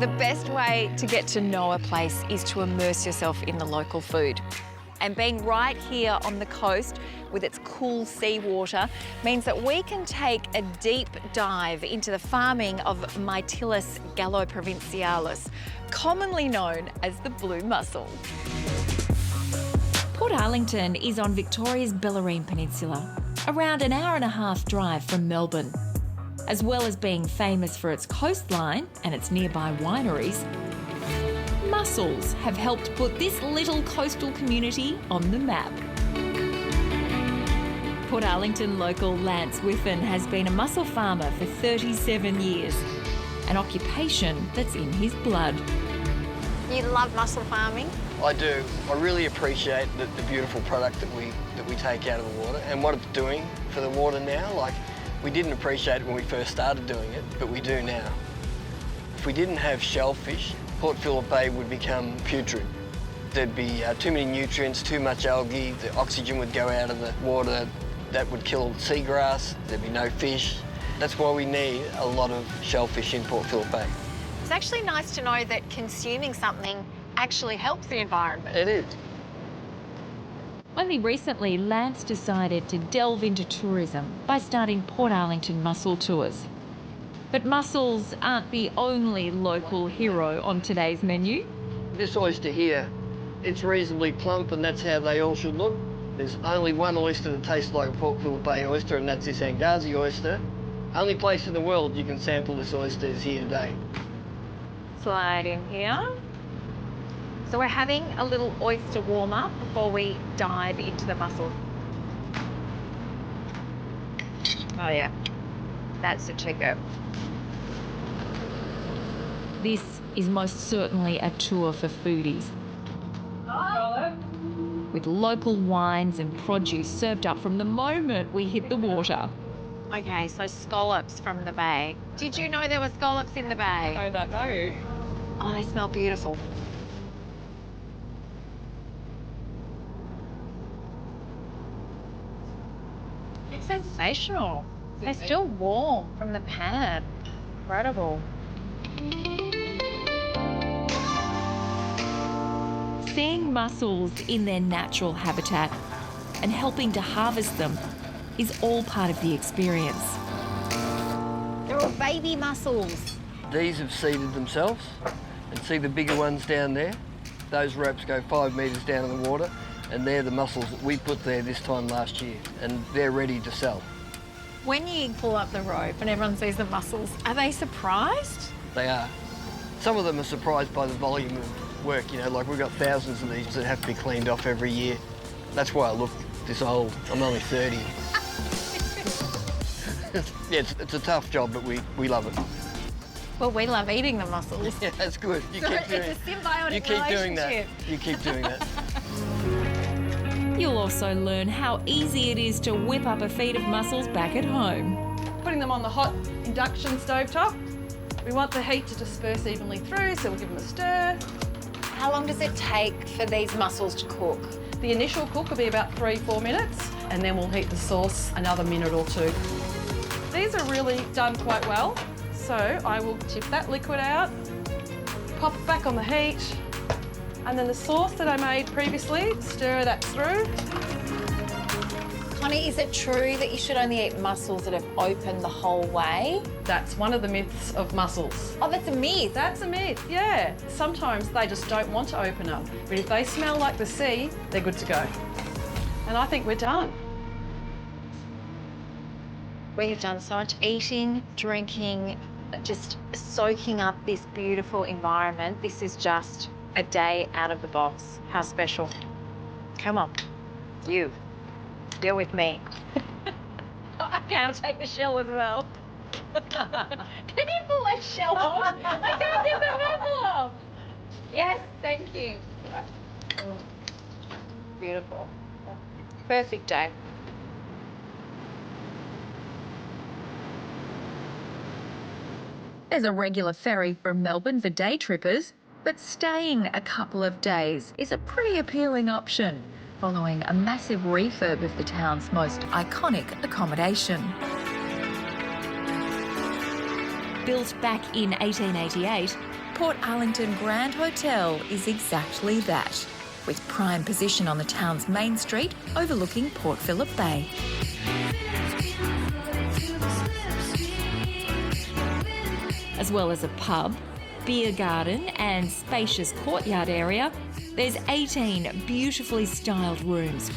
The best way to get to know a place is to immerse yourself in the local food. And being right here on the coast with its cool seawater means that we can take a deep dive into the farming of Mytilus gallo-provincialis, commonly known as the blue mussel. Portarlington is on Victoria's Bellarine Peninsula, around an hour-and-a-half drive from Melbourne. As well as being famous for its coastline and its nearby wineries, mussels have helped put this little coastal community on the map. Portarlington local Lance Whiffen has been a mussel farmer for 37 years, an occupation that's in his blood. You love mussel farming? I do. I really appreciate the beautiful product that we take out of the water and what it's doing for the water now. Like, we didn't appreciate it when we first started doing it, but we do now. If we didn't have shellfish, Port Phillip Bay would become putrid. There'd be too many nutrients, too much algae, the oxygen would go out of the water, that would kill seagrass, there'd be no fish. That's why we need a lot of shellfish in Port Phillip Bay. It's actually nice to know that consuming something actually helps the environment. It is. Only recently, Lance decided to delve into tourism by starting Portarlington mussel tours. But mussels aren't the only local hero on today's menu. This oyster here, it's reasonably plump and that's how they all should look. There's only one oyster that tastes like a Port Phillip Bay oyster, and that's this Angazi oyster. Only place in the world you can sample this oyster is here today. Slide in here. So we're having a little oyster warm-up before we dive into the mussels. Oh yeah, that's the ticket. This is most certainly a tour for foodies, with local wines and produce served up from the moment we hit the water. Okay, so scallops from the bay. Did you know there were scallops in the bay? I don't know. Oh, they smell beautiful. It's sensational. They're still warm from the pan. Incredible. Seeing mussels in their natural habitat and helping to harvest them is all part of the experience. They're all baby mussels. These have seeded themselves, and see the bigger ones down there? Those ropes go 5 metres down in the water, and they're the mussels that we put there this time last year, and they're ready to sell. When you pull up the rope and everyone sees the mussels, are they surprised? They are. Some of them are surprised by the volume of work, you know, like we've got thousands of these that have to be cleaned off every year. That's why I look this old. I'm only 30. Yeah, it's a tough job, but we love it. Well, we love eating the mussels. Yeah, that's good. You So keep doing it's a symbiotic You keep doing that. relationship. You keep doing that. You'll also learn how easy it is to whip up a feed of mussels back at home. Putting them on the hot induction stovetop. We want the heat to disperse evenly through, so we'll give them a stir. How long does it take for these mussels to cook? The initial cook will be about 3-4 minutes, and then we'll heat the sauce another minute or 2. These are really done quite well, so I will tip that liquid out, pop it back on the heat, and then the sauce that I made previously, stir that through. Connie, is it true that you should only eat mussels that have opened the whole way? That's one of the myths of mussels. Oh, that's a myth. That's a myth, yeah. Sometimes they just don't want to open up, but if they smell like the sea, they're good to go. And I think we're done. We have done so much eating, drinking, just soaking up this beautiful environment. This is just a day out of the box. How special. Come on, you, deal with me. Okay, I'll take the shell as well. Can you pull that shell off? I can't get the handle off. Yes, thank you. Beautiful. Perfect day. There's a regular ferry from Melbourne for day trippers, but staying a couple of days is a pretty appealing option, following a massive refurb of the town's most iconic accommodation. Built back in 1888, Portarlington Grand Hotel is exactly that, with prime position on the town's main street overlooking Port Phillip Bay. As well as a pub, beer garden and spacious courtyard area, there's 18 beautifully styled rooms.